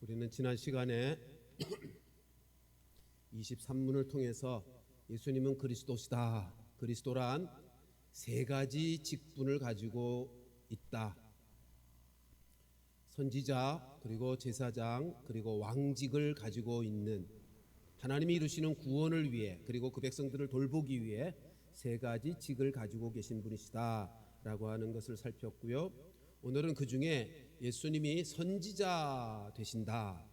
우리는 지난 시간에 23문을 통해서 예수님은 그리스도시다, 그리스도란 세 가지 직분을 가지고 있다, 선지자, 그리고 제사장, 그리고 왕직을 가지고 있는, 하나님이 이루시는 구원을 위해 그리고 그 백성들을 돌보기 위해 세 가지 직을 가지고 계신 분이시다 라고 하는 것을 살폈고요. 오늘은 그 중에 예수님이 선지자 되신다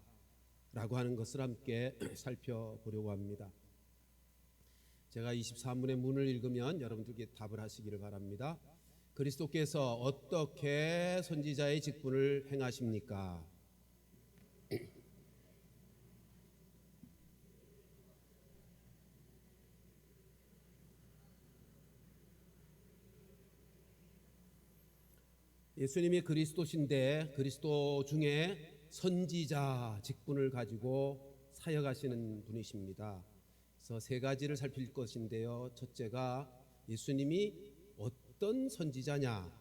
라고 하는 것을 함께 살펴보려고 합니다. 제가 24문의 문을 읽으면 여러분들께 답을 하시기를 바랍니다. 그리스도께서 어떻게 선지자의 직분을 행하십니까? 예수님이 그리스도신데 그리스도 중에 선지자 직분을 가지고 사역하시는 분이십니다. 그래서 세 가지를 살필 것인데요. 첫째가 예수님이 어떤 선지자냐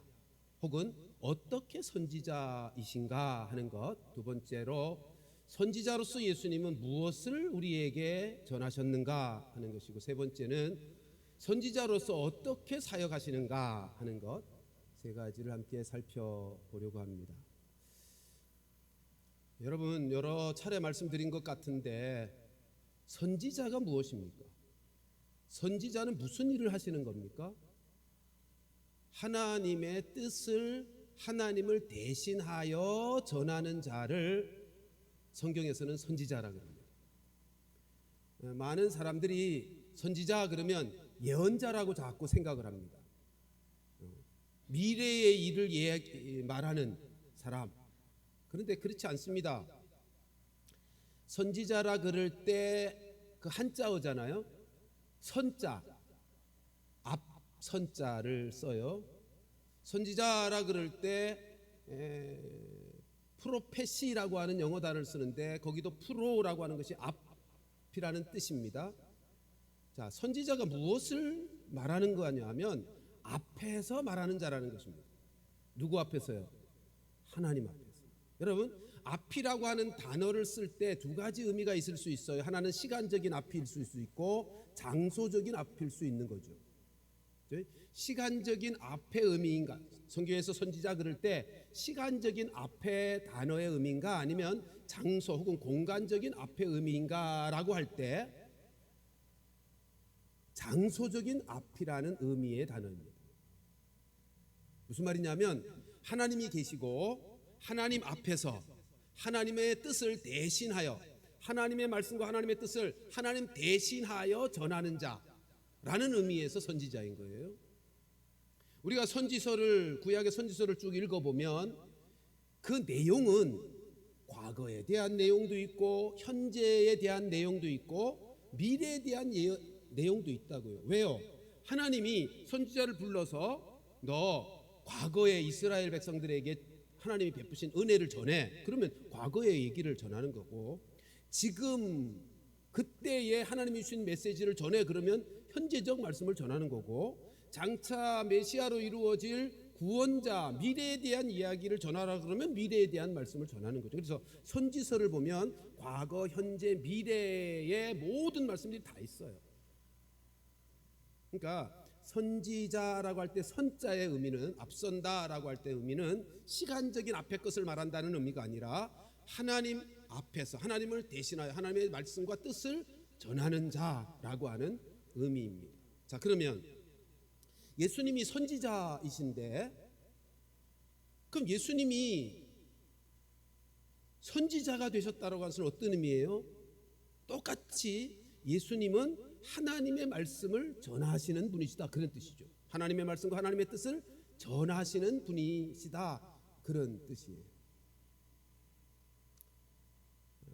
혹은 어떻게 선지자이신가 하는 것, 두 번째로 선지자로서 예수님은 무엇을 우리에게 전하셨는가 하는 것이고, 세 번째는 선지자로서 어떻게 사역하시는가 하는 것, 세 가지를 함께 살펴보려고 합니다. 여러분, 여러 차례 말씀드린 것 같은데 선지자가 무엇입니까? 선지자는 무슨 일을 하시는 겁니까? 하나님의 뜻을, 하나님을 대신하여 전하는 자를 성경에서는 선지자라고 합니다. 많은 사람들이 선지자 그러면 예언자라고 자꾸 생각을 합니다. 미래의 일을 말하는 사람. 그런데 그렇지 않습니다. 선지자라 그럴 때 그 한자어잖아요. 선자, 앞선자를 써요. 선지자라 그럴 때 프로페시라고 하는 영어 단어를 쓰는데 거기도 프로라고 하는 것이 앞이라는 뜻입니다. 자, 선지자가 무엇을 말하는 거냐 하면 앞에서 말하는 자라는 것입니다. 누구 앞에서요? 하나님 앞에서. 여러분, 앞이라고 하는 단어를 쓸 때 두 가지 의미가 있을 수 있어요. 하나는 시간적인 앞일 수 있고 장소적인 앞일 수 있는 거죠. 시간적인 앞의 의미인가? 성경에서 선지자 그럴 때 시간적인 앞의 단어의 의미인가 아니면 장소 혹은 공간적인 앞의 의미인가라고 할 때 장소적인 앞이라는 의미의 단어입니다. 무슨 말이냐면 하나님이 계시고 하나님 앞에서 하나님의 뜻을 대신하여, 하나님의 말씀과 하나님의 뜻을 하나님 대신하여 전하는 자라는 의미에서 선지자인 거예요. 우리가 선지서를, 구약의 선지서를 쭉 읽어보면 그 내용은 과거에 대한 내용도 있고 현재에 대한 내용도 있고 미래에 대한 내용도 있다고요. 왜요? 하나님이 선지자를 불러서 너 과거에 이스라엘 백성들에게 하나님이 베푸신 은혜를 전해. 그러면 과거의 얘기를 전하는 거고, 지금 그때에 하나님이 주신 메시지를 전해. 그러면 현재적 말씀을 전하는 거고, 장차 메시아로 이루어질 구원자 미래에 대한 이야기를 전하라 그러면 미래에 대한 말씀을 전하는 거죠. 그래서 선지서를 보면 과거, 현재, 미래의 모든 말씀들이 다 있어요. 그러니까 선지자라고 할 때 선자의 의미는, 앞선다라고 할 때 의미는 시간적인 앞의 것을 말한다는 의미가 아니라 하나님 앞에서 하나님을 대신하여 하나님의 말씀과 뜻을 전하는 자라고 하는 의미입니다. 자, 그러면 예수님이 선지자이신데 그럼 예수님이 선지자가 되셨다라고 하는 것은 어떤 의미예요? 똑같이 예수님은 하나님의 말씀을 전하시는 분이시다, 그런 뜻이죠. 하나님의 말씀과 하나님의 뜻을 전하시는 분이시다, 그런 뜻이에요.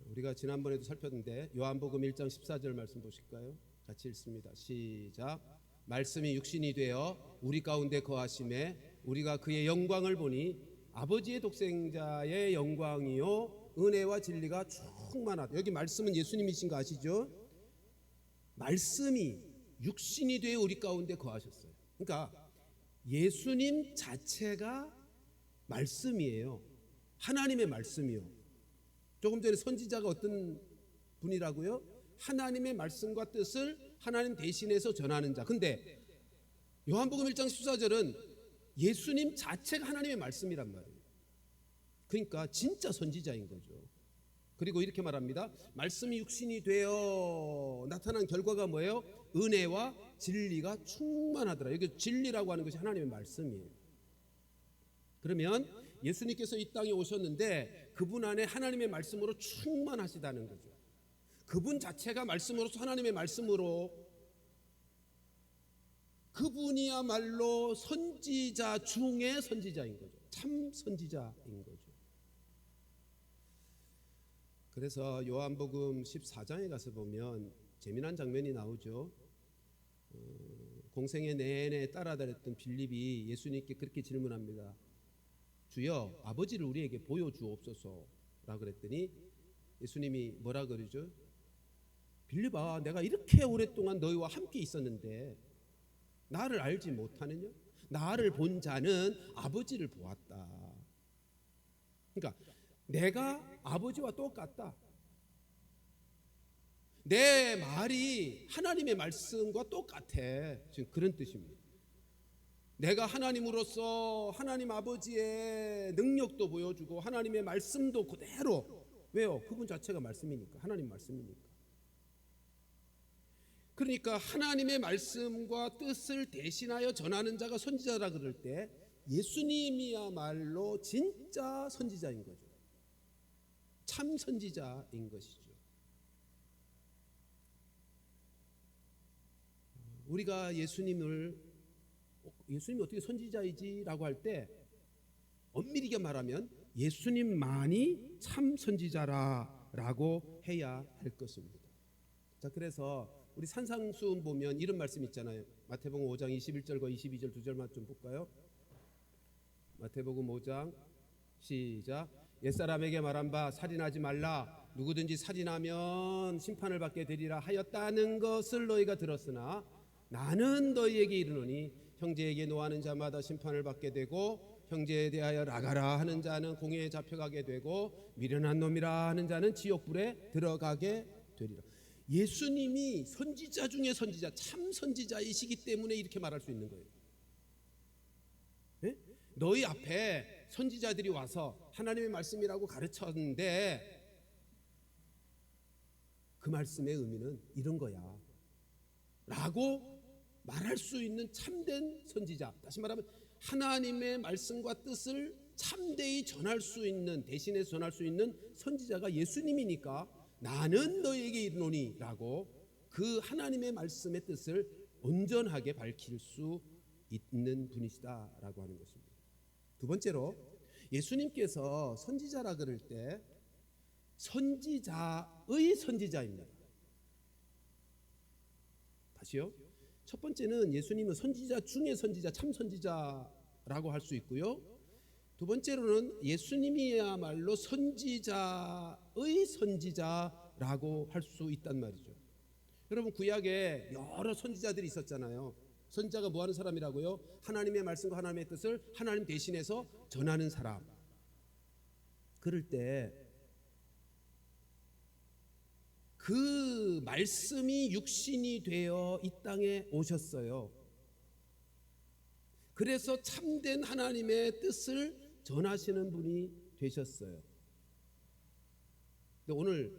우리가 지난번에도 살폈는데 요한복음 1장 14절 말씀 보실까요? 같이 읽습니다. 시작. 말씀이 육신이 되어 우리 가운데 거하심에 우리가 그의 영광을 보니 아버지의 독생자의 영광이요 은혜와 진리가 충만하다. 여기 말씀은 예수님이신 거 아시죠? 말씀이 육신이 되어 우리 가운데 거하셨어요. 그러니까 예수님 자체가 말씀이에요. 하나님의 말씀이요. 조금 전에 선지자가 어떤 분이라고요? 하나님의 말씀과 뜻을 하나님 대신해서 전하는 자. 근데 요한복음 1장 14절은 예수님 자체가 하나님의 말씀이란 말이에요. 그러니까 진짜 선지자인 거죠. 그리고 이렇게 말합니다. 말씀이 육신이 되어 나타난 결과가 뭐예요? 은혜와 진리가 충만하더라. 여기 진리라고 하는 것이 하나님의 말씀이에요. 그러면 예수님께서 이 땅에 오셨는데 그분 안에 하나님의 말씀으로 충만하시다는 거죠. 그분 자체가 말씀으로서 하나님의 말씀으로 그분이야말로 선지자 중에 선지자인 거죠. 참 선지자인 거죠. 그래서 요한복음 14장에 가서 보면 재미난 장면이 나오죠. 공생애 내내 따라다녔던 빌립이 예수님께 그렇게 질문합니다. 주여, 아버지를 우리에게 보여주옵소서라 그랬더니 예수님이 뭐라 그러죠? 빌립아, 내가 이렇게 오랫동안 너희와 함께 있었는데 나를 알지 못하느냐? 나를 본 자는 아버지를 보았다. 그러니까 내가 아버지와 똑같다. 내 말이 하나님의 말씀과 똑같아. 지금 그런 뜻입니다. 내가 하나님으로서 하나님 아버지의 능력도 보여주고 하나님의 말씀도 그대로. 왜요? 그분 자체가 말씀이니까. 하나님 말씀이니까. 그러니까 하나님의 말씀과 뜻을 대신하여 전하는 자가 선지자라 그럴 때 예수님이야말로 진짜 선지자인 거죠. 참 선지자인 것이죠. 우리가 예수님이 어떻게 선지자이지라고 할 때 엄밀하게 말하면 예수님만이 참 선지자라고 해야 할 것입니다. 자, 그래서 우리 산상수훈 보면 이런 말씀 있잖아요. 마태복음 5장 21절과 22절 두 절만 좀 볼까요? 마태복음 5장 시작. 옛사람에게 말한 바 살인하지 말라. 누구든지 살인하면 심판을 받게 되리라 하였다는 것을 너희가 들었으나 나는 너희에게 이르노니 형제에게 노하는 자마다 심판을 받게 되고 형제에 대하여 나가라 하는 자는 공회에 잡혀가게 되고 미련한 놈이라 하는 자는 지옥불에 들어가게 되리라. 예수님이 선지자 중에 선지자, 참 선지자이시기 때문에 이렇게 말할 수 있는 거예요. 네? 너희 앞에 선지자들이 와서 하나님의 말씀이라고 가르쳤는데 그 말씀의 의미는 이런 거야 라고 말할 수 있는 참된 선지자, 다시 말하면 하나님의 말씀과 뜻을 참되이 전할 수 있는, 대신해서 전할 수 있는 선지자가 예수님이니까 나는 너희에게 이르노니 라고 그 하나님의 말씀의 뜻을 온전하게 밝힐 수 있는 분이시다라고 하는 것입니다. 두 번째로 예수님께서 선지자라 그럴 때 선지자의 선지자입니다. 다시요. 첫 번째는 예수님은 선지자 중에 선지자, 참 선지자라고 할 수 있고요. 두 번째로는 예수님이야말로 선지자의 선지자라고 할 수 있단 말이죠. 여러분, 구약에 여러 선지자들이 있었잖아요. 선지자가 뭐 하는 사람이라고요? 하나님의 말씀과 하나님의 뜻을 하나님 대신해서 전하는 사람. 그럴 때 그 말씀이 육신이 되어 이 땅에 오셨어요. 그래서 참된 하나님의 뜻을 전하시는 분이 되셨어요. 오늘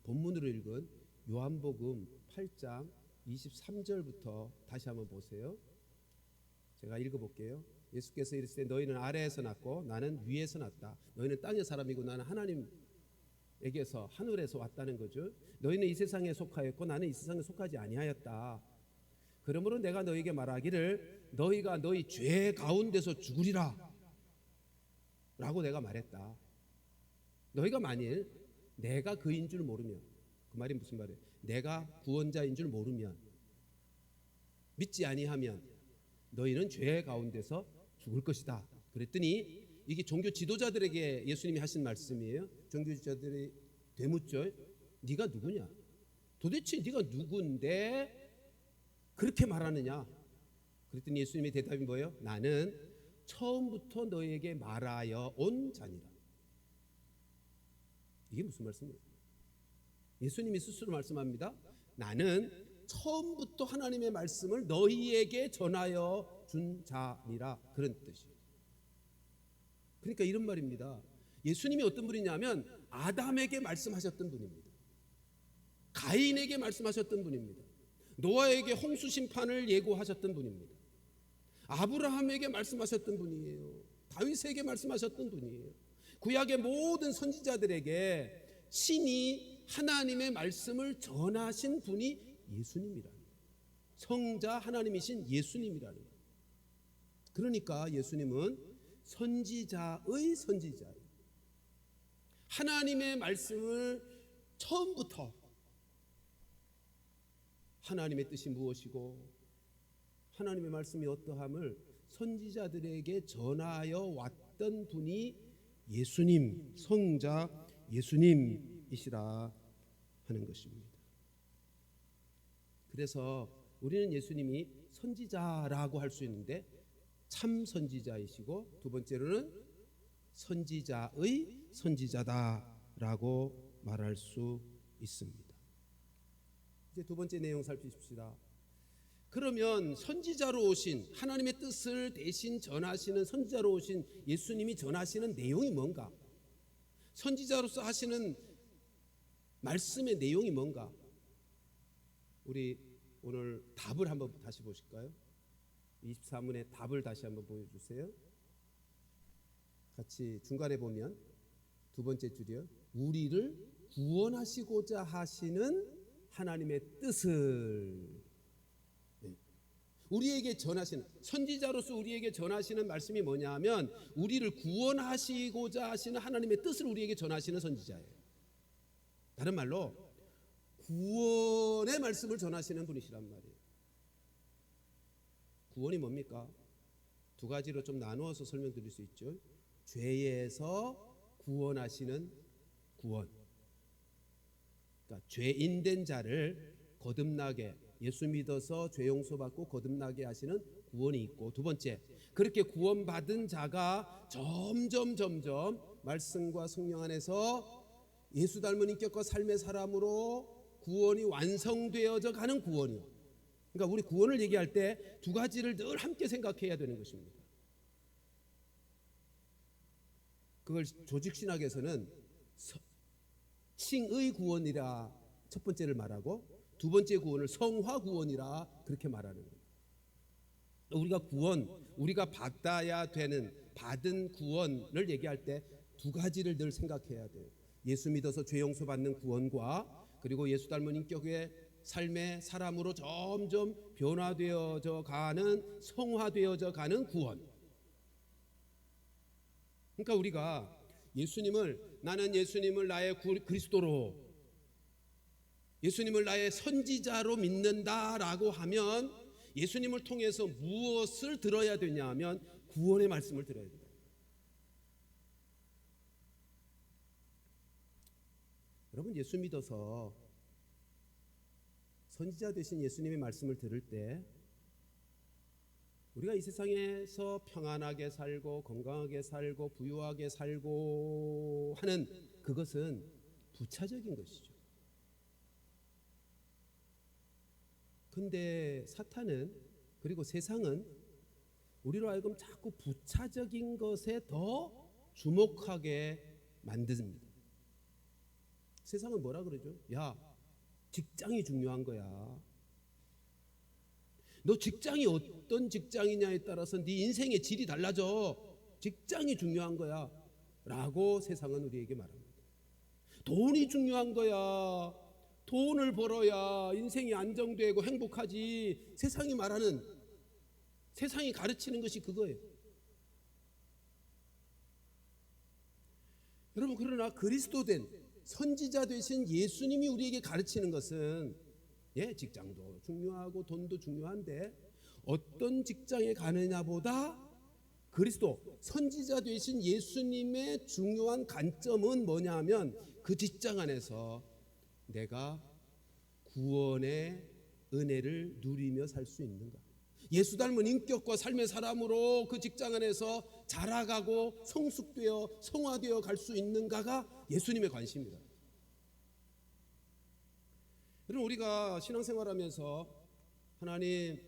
본문으로 읽은 요한복음 8장 23절부터 다시 한번 보세요. 제가 읽어볼게요. 예수께서 이르시되 너희는 아래에서 났고 나는 위에서 났다. 너희는 땅의 사람이고 나는 하나님에게서 하늘에서 왔다는 거죠. 너희는 이 세상에 속하였고 나는 이 세상에 속하지 아니하였다. 그러므로 내가 너희에게 말하기를 너희가 너희 죄 가운데서 죽으리라 라고 내가 말했다. 너희가 만일 내가 그인 줄 모르면, 그 말이 무슨 말이에요? 내가 구원자인 줄 모르면, 믿지 아니하면 너희는 죄 가운데서 죽을 것이다. 그랬더니 이게 종교 지도자들에게 예수님이 하신 말씀이에요. 종교 지도자들이 되묻죠. 네가 누구냐? 도대체 네가 누군데 그렇게 말하느냐? 그랬더니 예수님의 대답이 뭐예요? 나는 처음부터 너희에게 말하여 온 자니라. 이게 무슨 말씀이에요? 예수님이 스스로 말씀합니다. 나는 처음부터 하나님의 말씀을 너희에게 전하여 준 자니라. 그런 뜻이에요. 그러니까 이런 말입니다. 예수님이 어떤 분이냐면 아담에게 말씀하셨던 분입니다. 가인에게 말씀하셨던 분입니다. 노아에게 홍수 심판을 예고하셨던 분입니다. 아브라함에게 말씀하셨던 분이에요. 다윗에게 말씀하셨던 분이에요. 구약의 모든 선지자들에게 신이 하나님의 말씀을 전하신 분이 예수님이라는 거예요. 성자 하나님이신 예수님이라는 거예요. 그러니까 예수님은 선지자의 선지자예요. 하나님의 말씀을 처음부터 하나님의 뜻이 무엇이고 하나님의 말씀이 어떠함을 선지자들에게 전하여 왔던 분이 예수님, 성자 예수님이시라 하는 것입니다. 그래서 우리는 예수님이 선지자라고 할 수 있는데 참 선지자이시고, 두 번째로는 선지자의 선지자다라고 말할 수 있습니다. 이제 두 번째 내용 살피십시다. 그러면 선지자로 오신, 하나님의 뜻을 대신 전하시는 선지자로 오신 예수님이 전하시는 내용이 뭔가? 선지자로서 하시는 말씀의 내용이 뭔가? 우리 오늘 답을 한번 다시 보실까요? 24문의 답을 다시 한번 보여주세요. 같이 중간에 보면 두 번째 줄이요. 우리를 구원하시고자 하시는 하나님의 뜻을, 우리에게 전하시는, 선지자로서 우리에게 전하시는 말씀이 뭐냐면 우리를 구원하시고자 하시는 하나님의 뜻을 우리에게 전하시는 선지자예요. 다른 말로 구원의 말씀을 전하시는 분이시란 말이에요. 구원이 뭡니까? 두 가지로 좀 나누어서 설명드릴 수 있죠. 죄에서 구원하시는 구원, 그러니까 죄인된 자를 거듭나게, 예수 믿어서 죄 용서받고 거듭나게 하시는 구원이 있고, 두 번째, 그렇게 구원받은 자가 점점 말씀과 성령 안에서 예수 닮은 인격과 삶의 사람으로 구원이 완성되어져 가는 구원이요. 그러니까 우리 구원을 얘기할 때 두 가지를 늘 함께 생각해야 되는 것입니다. 그걸 조직신학에서는 칭의 구원이라 첫 번째를 말하고, 두 번째 구원을 성화 구원이라 그렇게 말하는 거예요. 우리가 구원, 우리가 받아야 되는, 받은 구원을 얘기할 때 두 가지를 늘 생각해야 돼요. 예수 믿어서 죄 용서받는 구원과, 그리고 예수 닮은 인격의 삶의 사람으로 점점 변화되어져 가는, 성화되어져 가는 구원. 그러니까 우리가 나는 예수님을 나의 그리스도로, 예수님을 나의 선지자로 믿는다라고 하면 예수님을 통해서 무엇을 들어야 되냐 하면 구원의 말씀을 들어야 된다. 여러분, 예수 믿어서 선지자 되신 예수님의 말씀을 들을 때 우리가 이 세상에서 평안하게 살고 건강하게 살고 부유하게 살고 하는 그것은 부차적인 것이죠. 근데 사탄은, 그리고 세상은 우리로 하여금 자꾸 부차적인 것에 더 주목하게 만듭니다. 세상은 뭐라 그러죠? 야, 직장이 중요한 거야. 너 직장이 어떤 직장이냐에 따라서 네 인생의 질이 달라져. 직장이 중요한 거야 라고 세상은 우리에게 말합니다. 돈이 중요한 거야. 돈을 벌어야 인생이 안정되고 행복하지. 세상이 말하는, 세상이 가르치는 것이 그거예요. 여러분, 그러나 그리스도된 선지자 되신 예수님이 우리에게 가르치는 것은, 직장도 중요하고 돈도 중요한데 어떤 직장에 가느냐보다 그리스도 선지자 되신 예수님의 중요한 관점은 뭐냐면 그 직장 안에서 내가 구원의 은혜를 누리며 살 수 있는가. 예수 닮은 인격과 삶의 사람으로 그 직장 안에서 자라가고 성숙되어 성화되어 갈 수 있는가가 예수님의 관심입니다. 여러분, 우리가 신앙생활하면서 하나님,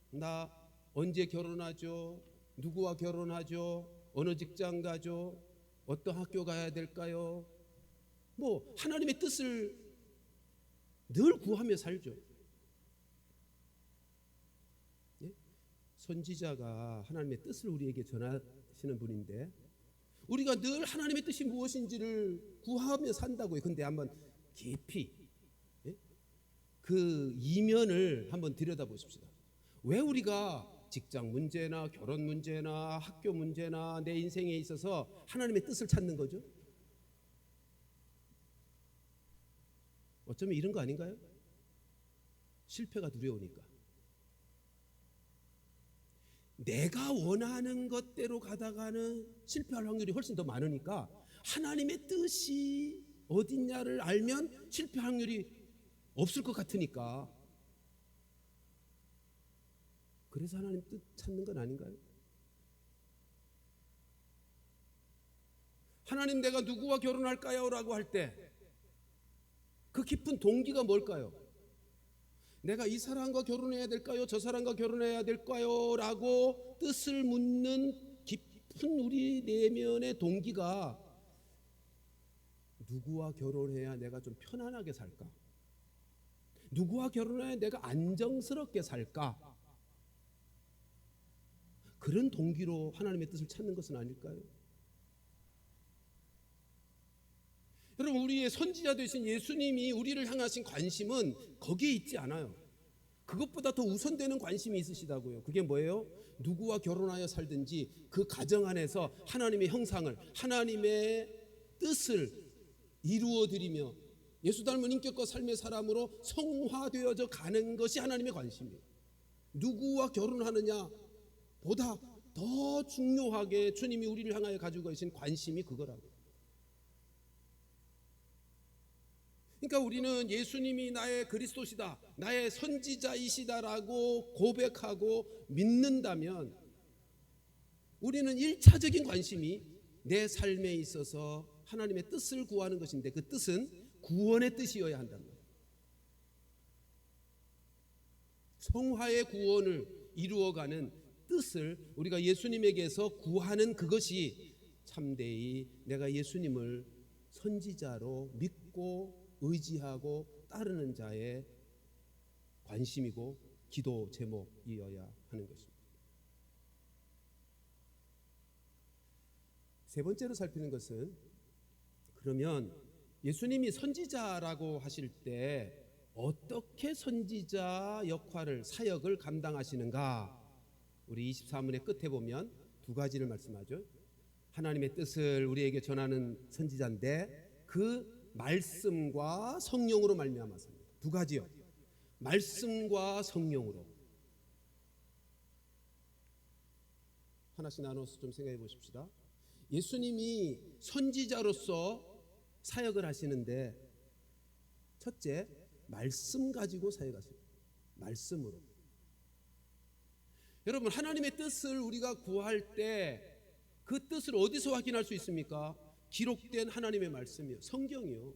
나 언제 결혼하죠? 누구와 결혼하죠? 어느 직장 가죠? 어떤 학교 가야 될까요? 뭐 하나님의 뜻을 늘 구하며 살죠. 예? 선지자가 하나님의 뜻을 우리에게 전하시는 분인데 우리가 늘 하나님의 뜻이 무엇인지를 구하며 산다고요. 근데 한번 깊이 그 이면을 한번 들여다보십시다. 왜 우리가 직장 문제나 결혼 문제나 학교 문제나 내 인생에 있어서 하나님의 뜻을 찾는 거죠? 어쩌면 이런 거 아닌가요? 실패가 두려우니까. 내가 원하는 것대로 가다가는 실패할 확률이 훨씬 더 많으니까 하나님의 뜻이 어딨냐를 알면 실패 확률이 없을 것 같으니까. 그래서 하나님 뜻 찾는 건 아닌가요? 하나님, 내가 누구와 결혼할까요? 라고 할 때 그 깊은 동기가 뭘까요? 내가 이 사람과 결혼해야 될까요? 저 사람과 결혼해야 될까요? 라고 뜻을 묻는 깊은 우리 내면의 동기가 누구와 결혼해야 내가 좀 편안하게 살까? 누구와 결혼해야 내가 안정스럽게 살까? 그런 동기로 하나님의 뜻을 찾는 것은 아닐까요? 여러분, 우리의 선지자 되신 예수님이 우리를 향하신 관심은 거기에 있지 않아요. 그것보다 더 우선되는 관심이 있으시다고요. 그게 뭐예요? 누구와 결혼하여 살든지 그 가정 안에서 하나님의 형상을, 하나님의 뜻을 이루어드리며 예수 닮은 인격과 삶의 사람으로 성화되어져 가는 것이 하나님의 관심이에요. 누구와 결혼하느냐 보다 더 중요하게 주님이 우리를 향하여 가지고 계신 관심이 그거라고. 그러니까 우리는 예수님이 나의 그리스도시다, 나의 선지자이시다라고 고백하고 믿는다면 우리는 1차적인 관심이 내 삶에 있어서 하나님의 뜻을 구하는 것인데 그 뜻은 구원의 뜻이어야 한단 말이에요. 성화의 구원을 이루어가는 뜻을 우리가 예수님에게서 구하는 그것이 참되이 내가 예수님을 선지자로 믿고 의지하고 따르는 자의 관심이고 기도 제목이어야 하는 것입니다. 세 번째로 살피는 것은, 그러면 예수님이 선지자라고 하실 때 어떻게 선지자 역할을, 사역을 감당하시는가? 우리 24문의 끝에 보면 두 가지를 말씀하죠. 하나님의 뜻을 우리에게 전하는 선지자인데 그 말씀과 성령으로 말미암아서입니다. 두 가지요. 말씀과 성령으로. 하나씩 나눠서 좀 생각해 보십시다. 예수님이 선지자로서 사역을 하시는데 첫째, 말씀 가지고 사역하십니다. 말씀으로. 여러분, 하나님의 뜻을 우리가 구할 때 그 뜻을 어디서 확인할 수 있습니까? 기록된 하나님의 말씀이요, 성경이요.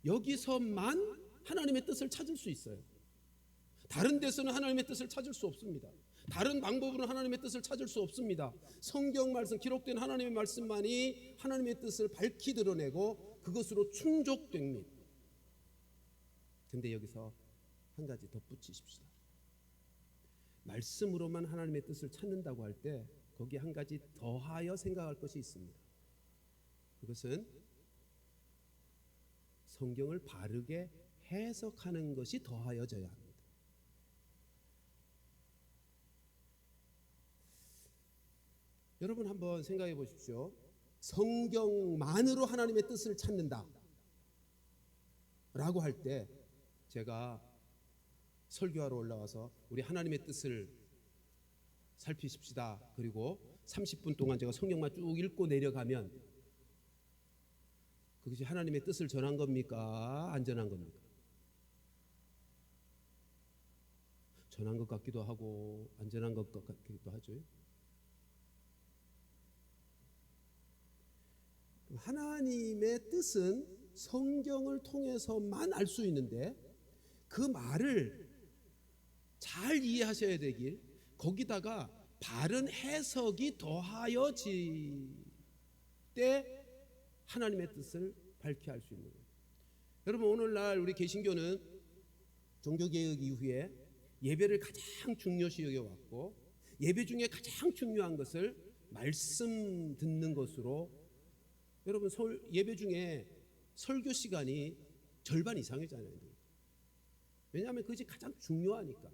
여기서만 하나님의 뜻을 찾을 수 있어요. 다른 데서는 하나님의 뜻을 찾을 수 없습니다. 다른 방법으로 하나님의 뜻을 찾을 수 없습니다. 성경 말씀, 기록된 하나님의 말씀만이 하나님의 뜻을 밝히 드러내고 그것으로 충족됩니다. 근데 여기서 한 가지 덧붙이십시다. 말씀으로만 하나님의 뜻을 찾는다고 할 때 거기에 한 가지 더하여 생각할 것이 있습니다. 그것은 성경을 바르게 해석하는 것이 더하여져야 합니다. 여러분, 한번 생각해 보십시오. 성경만으로 하나님의 뜻을 찾는다 라고 할 때, 제가 설교하러 올라와서 우리 하나님의 뜻을 살피십시다, 그리고 30분 동안 제가 성경만 쭉 읽고 내려가면 그것이 하나님의 뜻을 전한 겁니까? 안 전한 겁니까? 전한 것 같기도 하고 안전한 것 같기도 하죠. 하나님의 뜻은 성경을 통해서만 알 수 있는데 그 말을 잘 이해하셔야 되길, 거기다가 바른 해석이 더하여질 때 하나님의 뜻을 밝히 알 수 있는 거예요. 여러분, 오늘날 우리 개신교는 종교개혁 이후에 예배를 가장 중요시 여겨왔고, 예배 중에 가장 중요한 것을 말씀 듣는 것으로, 여러분 예배 중에 설교 시간이 절반 이상이잖아요. 왜냐하면 그것이 가장 중요하니까.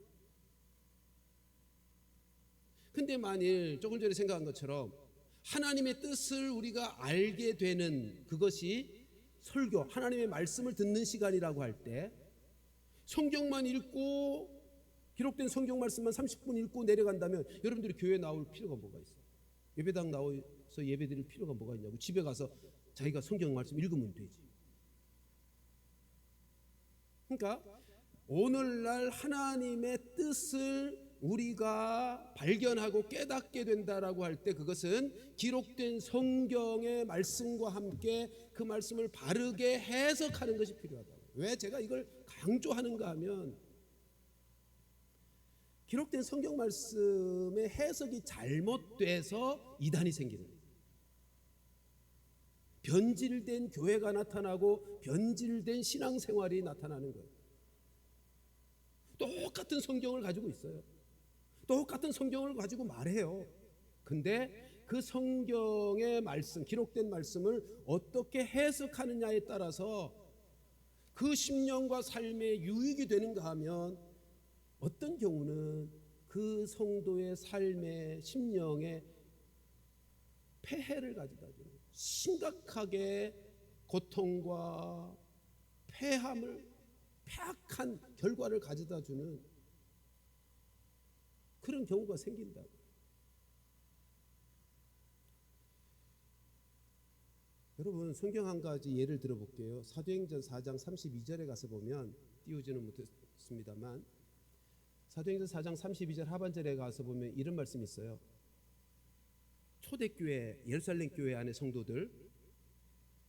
근데 만일 조금 전에 생각한 것처럼 하나님의 뜻을 우리가 알게 되는 그것이 설교, 하나님의 말씀을 듣는 시간이라고 할 때, 성경만 읽고 기록된 성경 말씀만 30분 읽고 내려간다면 여러분들이 교회 나올 필요가 뭐가 있어요? 예배당 나와서 예배 드릴 필요가 뭐가 있냐고. 집에 가서 자기가 성경 말씀 읽으면 되지. 그러니까 오늘날 하나님의 뜻을 우리가 발견하고 깨닫게 된다라고 할 때, 그것은 기록된 성경의 말씀과 함께 그 말씀을 바르게 해석하는 것이 필요하다. 왜 제가 이걸 강조하는가 하면, 기록된 성경 말씀의 해석이 잘못돼서 이단이 생기는 거예요. 변질된 교회가 나타나고 변질된 신앙생활이 나타나는 거예요. 똑같은 성경을 가지고 있어요. 똑같은 성경을 가지고 말해요. 근데 그 성경의 말씀, 기록된 말씀을 어떻게 해석하느냐에 따라서 그 심령과 삶에 유익이 되는가 하면, 어떤 경우는 그 성도의 삶의 심령에 폐해를 가져다 주는, 심각하게 고통과 폐함을, 폐악한 결과를 가져다 주는 그런 경우가 생긴다고. 여러분, 성경 한 가지 예를 들어볼게요. 사도행전 4장 32절에 가서 보면, 띄우지는 못했습니다만 사도행전 4장 32절 하반절에 가서 보면 이런 말씀이 있어요. 초대교회, 예루살렘 교회 안의 성도들,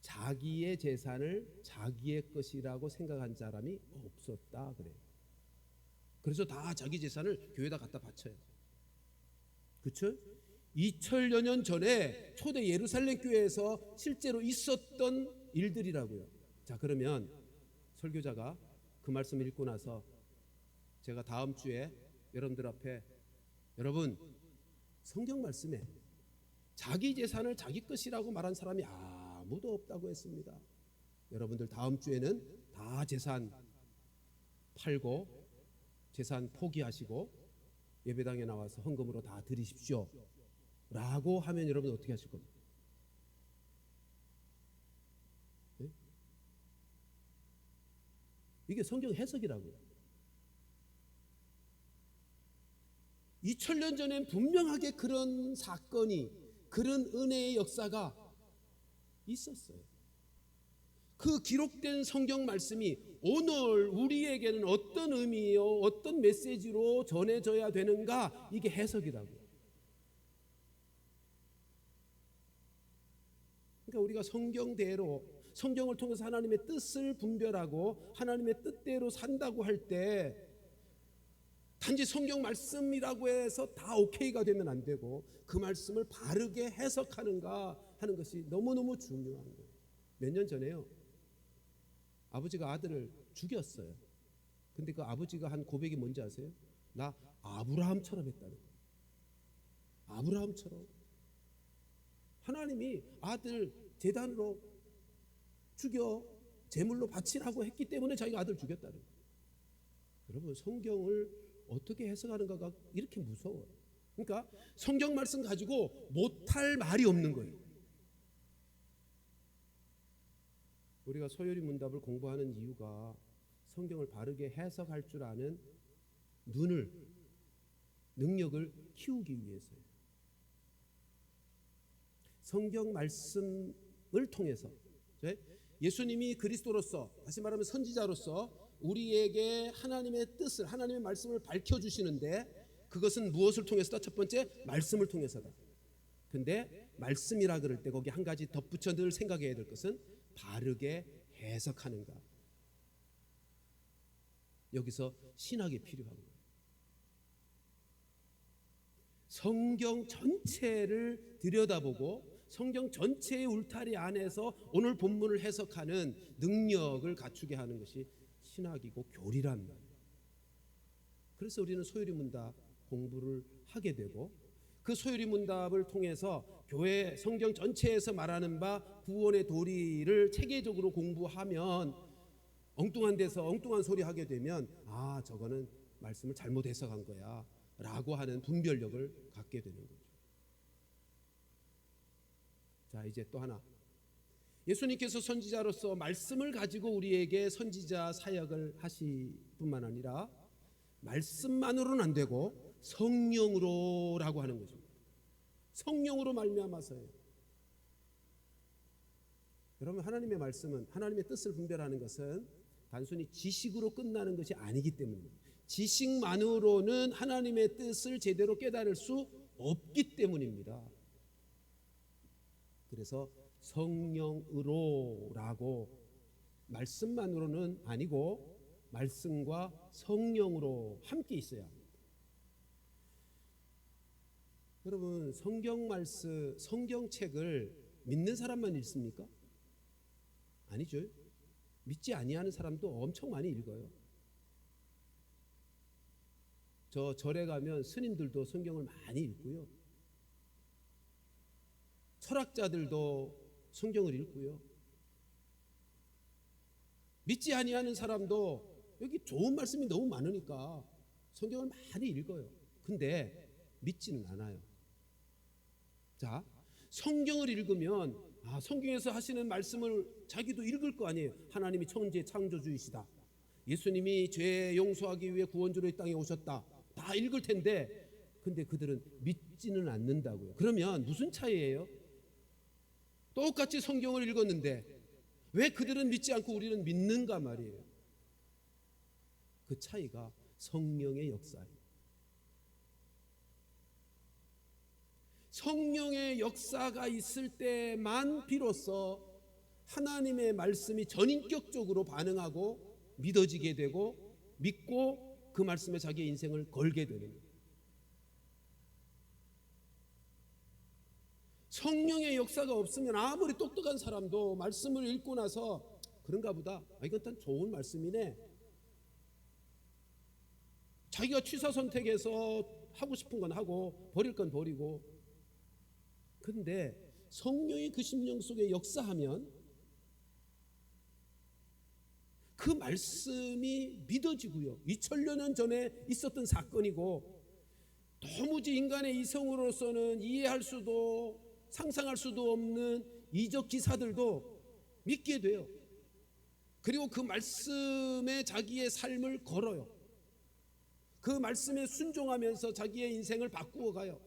자기의 재산을 자기의 것이라고 생각한 사람이 없었다 그래요. 그래서 다 자기 재산을 교회에다 갖다 바쳐요. 그렇죠? 2000여 년 전에 초대 예루살렘 교회에서 실제로 있었던 일들이라고요. 자, 그러면 설교자가 그 말씀을 읽고 나서 제가 다음 주에 여러분들 앞에, 여러분, 성경 말씀에 자기 재산을 자기 것이라고 말한 사람이 아무도 없다고 했습니다. 여러분들 다음 주에는 다 재산 팔고 재산 포기하시고 예배당에 나와서 헌금으로 다 드리십시오 라고 하면 여러분 어떻게 하실 겁니까? 네? 이게 성경 해석이라고요. 2000년 전엔 분명하게 그런 사건이, 그런 은혜의 역사가 있었어요. 그 기록된 성경 말씀이 오늘 우리에게는 어떤 의미요, 어떤 메시지로 전해져야 되는가, 이게 해석이라고요. 그러니까 우리가 성경대로, 성경을 통해서 하나님의 뜻을 분별하고 하나님의 뜻대로 산다고 할 때, 단지 성경 말씀이라고 해서 다 오케이가 되면 안 되고 그 말씀을 바르게 해석하는가 하는 것이 너무너무 중요한 거예요. 몇 년 전에요, 아버지가 아들을 죽였어요. 근데 그 아버지가 한 고백이 뭔지 아세요? 나 아브라함처럼 했다는 거예요. 아브라함처럼. 하나님이 아들 제단으로 죽여 제물로 바치라고 했기 때문에 자기가 아들을 죽였다는 거예요. 여러분, 성경을 어떻게 해석하는가가 이렇게 무서워요. 그러니까 성경 말씀 가지고 못할 말이 없는 거예요. 우리가 소요리 문답을 공부하는 이유가 성경을 바르게 해석할 줄 아는 눈을, 능력을 키우기 위해서예요. 성경 말씀을 통해서 예수님이 그리스도로서, 다시 말하면 선지자로서 우리에게 하나님의 뜻을, 하나님의 말씀을 밝혀주시는데 그것은 무엇을 통해서다? 첫 번째, 말씀을 통해서다. 근데 말씀이라 그럴 때 거기 한 가지 덧붙여 늘 생각해야 될 것은 바르게 해석하는가. 여기서 신학이 필요한 거예요. 성경 전체를 들여다보고 성경 전체의 울타리 안에서 오늘 본문을 해석하는 능력을 갖추게 하는 것이 신학이고 교리란 말이에요. 그래서 우리는 소요리 문답 공부를 하게 되고 그 소요리 문답을 통해서 교회 성경 전체에서 말하는 바 구원의 도리를 체계적으로 공부하면 엉뚱한 데서 엉뚱한 소리 하게 되면 아, 저거는 말씀을 잘못 해석한 거야 라고 하는 분별력을 갖게 되는 거죠. 자, 이제 또 하나, 예수님께서 선지자로서 말씀을 가지고 우리에게 선지자 사역을 하실 뿐만 아니라 말씀만으로는 안 되고 성령으로라고 하는 거죠. 성령으로 말미암아서요. 여러분, 하나님의 말씀은, 하나님의 뜻을 분별하는 것은 단순히 지식으로 끝나는 것이 아니기 때문입니다. 지식만으로는 하나님의 뜻을 제대로 깨달을 수 없기 때문입니다. 그래서 성령으로라고, 말씀만으로는 아니고 말씀과 성령으로 함께 있어야 합니다. 여러분, 성경 말씀, 성경책을 믿는 사람만 읽습니까? 아니죠. 믿지 아니하는 사람도 엄청 많이 읽어요. 저 절에 가면 스님들도 성경을 많이 읽고요. 철학자들도 성경을 읽고요. 믿지 아니하는 사람도 여기 좋은 말씀이 너무 많으니까 성경을 많이 읽어요. 근데 믿지는 않아요. 자, 성경을 읽으면 성경에서 하시는 말씀을 자기도 읽을 거 아니에요. 하나님이 천지 창조주이시다. 예수님이 죄 용서하기 위해 구원주로 이 땅에 오셨다. 다 읽을 텐데 근데 그들은 믿지는 않는다고요. 그러면 무슨 차이예요? 똑같이 성경을 읽었는데 왜 그들은 믿지 않고 우리는 믿는가 말이에요. 그 차이가 성령의 역사예요. 성령의 역사가 있을 때만 비로소 하나님의 말씀이 전인격적으로 반응하고 믿어지게 되고 믿고 그 말씀에 자기의 인생을 걸게 되는 거예요. 성령의 역사가 없으면 아무리 똑똑한 사람도 말씀을 읽고 나서 그런가 보다, 이건 단 좋은 말씀이네, 자기가 취사 선택해서 하고 싶은 건 하고 버릴 건 버리고. 근데 성령이 그 심령 속에 역사하면 그 말씀이 믿어지고요. 2000년 전에 있었던 사건이고 도무지 인간의 이성으로서는 이해할 수도 상상할 수도 없는 이적 기사들도 믿게 돼요. 그리고 그 말씀에 자기의 삶을 걸어요. 그 말씀에 순종하면서 자기의 인생을 바꾸어 가요.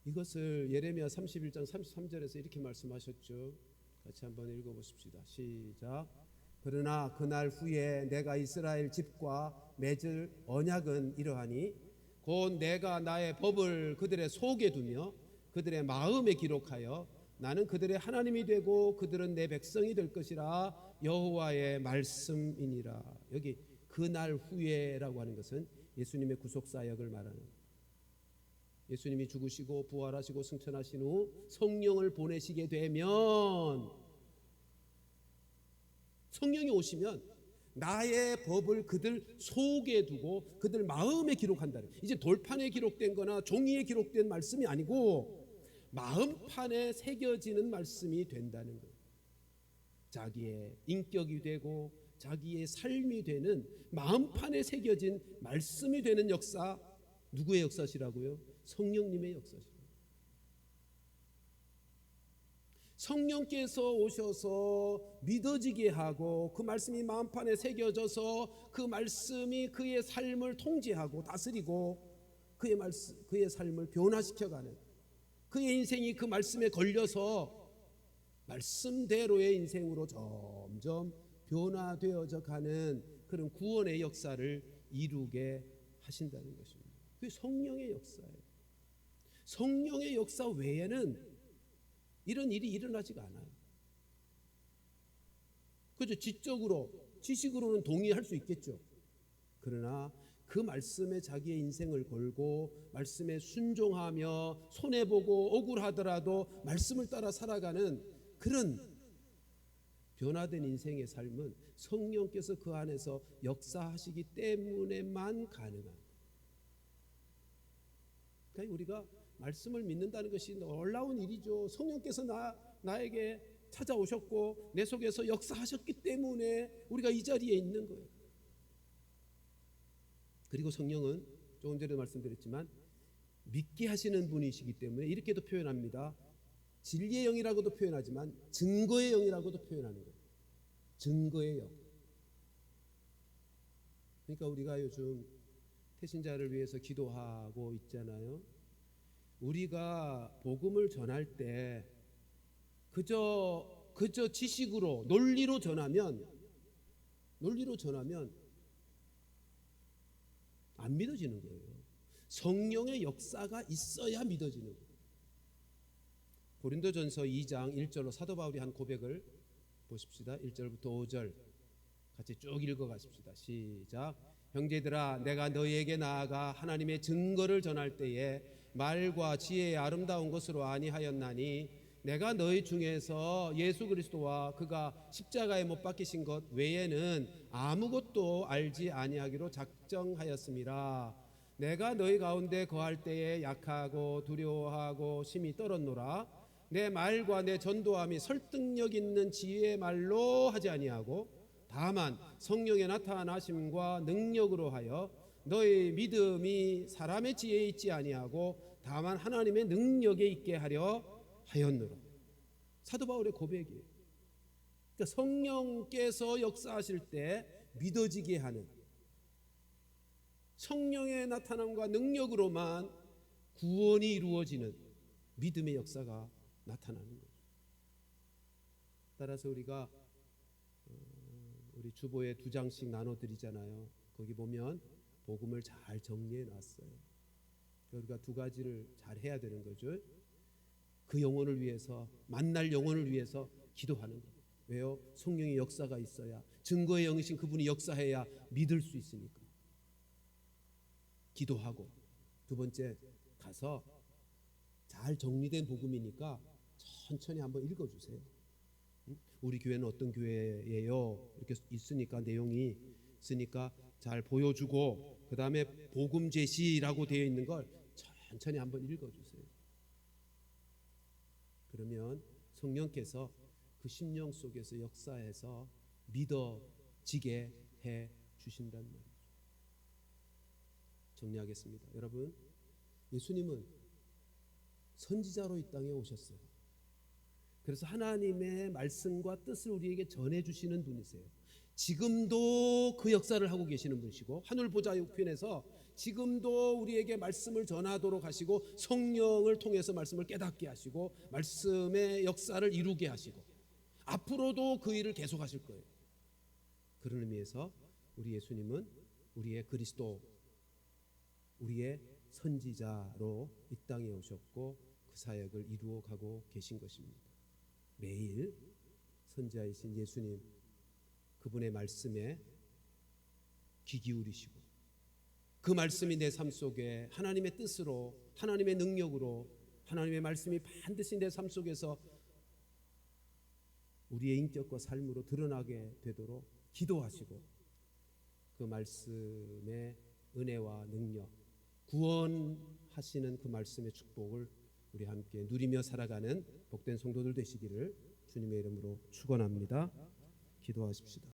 이것을 예레미야 31장 33절에서 이렇게 말씀하셨죠. 같이 한번 읽어보십시다. 시작. 그러나 그날 후에 내가 이스라엘 집과 맺을 언약은 이러하니 곧 내가 나의 법을 그들의 속에 두며 그들의 마음에 기록하여 나는 그들의 하나님이 되고 그들은 내 백성이 될 것이라 여호와의 말씀이니라. 여기 그날 후에라고 하는 것은 예수님의 구속사역을 말하는, 예수님이 죽으시고 부활하시고 승천하신 후 성령을 보내시게 되면, 성령이 오시면 나의 법을 그들 속에 두고 그들 마음에 기록한다. 이제 돌판에 기록된 거나 종이에 기록된 말씀이 아니고 마음판에 새겨지는 말씀이 된다는 거예요. 자기의 인격이 되고 자기의 삶이 되는 마음판에 새겨진 말씀이 되는 역사. 누구의 역사시라고요? 성령님의 역사시라고요. 성령께서 오셔서 믿어지게 하고 그 말씀이 마음판에 새겨져서 그 말씀이 그의 삶을 통제하고 다스리고 그의 삶을 변화시켜가는, 그의 인생이 그 말씀에 걸려서 말씀대로의 인생으로 점점 변화되어져 가는 그런 구원의 역사를 이루게 하신다는 것입니다. 그게 성령의 역사예요. 성령의 역사 외에는 이런 일이 일어나지가 않아요. 그죠? 지식으로는 동의할 수 있겠죠. 그러나 그 말씀에 자기의 인생을 걸고 말씀에 순종하며 손해보고 억울하더라도 말씀을 따라 살아가는 그런 변화된 인생의 삶은 성령께서 그 안에서 역사하시기 때문에만 가능한. 그러니까 우리가 말씀을 믿는다는 것이 놀라운 일이죠. 성령께서 나에게 찾아오셨고 내 속에서 역사하셨기 때문에 우리가 이 자리에 있는 거예요. 그리고 성령은 조금 전에 말씀드렸지만 믿게 하시는 분이시기 때문에 이렇게도 표현합니다. 진리의 영이라고도 표현하지만 증거의 영이라고도 표현하는 거예요. 증거의 영. 그러니까 우리가 요즘 태신자를 위해서 기도하고 있잖아요. 우리가 복음을 전할 때 그저 지식으로 논리로 전하면 안 믿어지는 거예요. 성령의 역사가 있어야 믿어지는 거예요. 고린도전서 2장 1절로 사도 바울이 한 고백을 보십시다. 1절부터 5절 같이 쭉 읽어 가십시다. 시작. 형제들아, 내가 너희에게 나아가 하나님의 증거를 전할 때에 말과 지혜의 아름다운 것으로 아니하였나니 내가 너희 중에서 예수 그리스도와 그가 십자가에 못 박히신 것 외에는 아무것도 알지 아니하기로 작정하였음이라. 내가 너희 가운데 거할 때에 약하고 두려워하고 심히 떨었노라. 내 말과 내 전도함이 설득력 있는 지혜의 말로 하지 아니하고 다만 성령의 나타나심과 능력으로 하여 너희 믿음이 사람의 지혜에 있지 아니하고 다만 하나님의 능력에 있게 하려 하였노라. 사도 바울의 고백이에요. 그러니까 성령께서 역사하실 때 믿어지게 하는 성령의 나타남과 능력으로만 구원이 이루어지는 믿음의 역사가 나타나는 거죠. 따라서 우리가 우리 주보에 2장씩 나눠드리잖아요. 거기 보면 복음을 잘 정리해 놨어요. 우리가 2가지를 잘 해야 되는 거죠. 그 영혼을 위해서, 만날 영혼을 위해서 기도하는 거예요. 왜요? 성령의 역사가 있어야, 증거의 영이신 그분이 역사해야 믿을 수 있으니까. 기도하고, 2번째 가서 잘 정리된 복음이니까 천천히 한번 읽어주세요. 우리 교회는 어떤 교회예요? 이렇게 있으니까, 내용이 있으니까 잘 보여주고, 그 다음에 복음 제시라고 되어 있는 걸 천천히 한번 읽어주세요. 그러면 성령께서 그 심령 속에서 역사해서 믿어지게 해 주신다는 말이죠. 정리하겠습니다. 여러분, 예수님은 선지자로 이 땅에 오셨어요. 그래서 하나님의 말씀과 뜻을 우리에게 전해주시는 분이세요. 지금도 그 역사를 하고 계시는 분이시고, 하늘 보좌 우편에서 지금도 우리에게 말씀을 전하도록 하시고, 성령을 통해서 말씀을 깨닫게 하시고, 말씀의 역사를 이루게 하시고, 앞으로도 그 일을 계속하실 거예요. 그런 의미에서 우리 예수님은 우리의 그리스도, 우리의 선지자로 이 땅에 오셨고 그 사역을 이루어가고 계신 것입니다. 매일 선지자이신 예수님, 그분의 말씀에 귀 기울이시고 그 말씀이 내 삶 속에 하나님의 뜻으로, 하나님의 능력으로, 하나님의 말씀이 반드시 내 삶 속에서 우리의 인격과 삶으로 드러나게 되도록 기도하시고, 그 말씀의 은혜와 능력, 구원하시는 그 말씀의 축복을 우리 함께 누리며 살아가는 복된 성도들 되시기를 주님의 이름으로 축원합니다. 기도하십시다.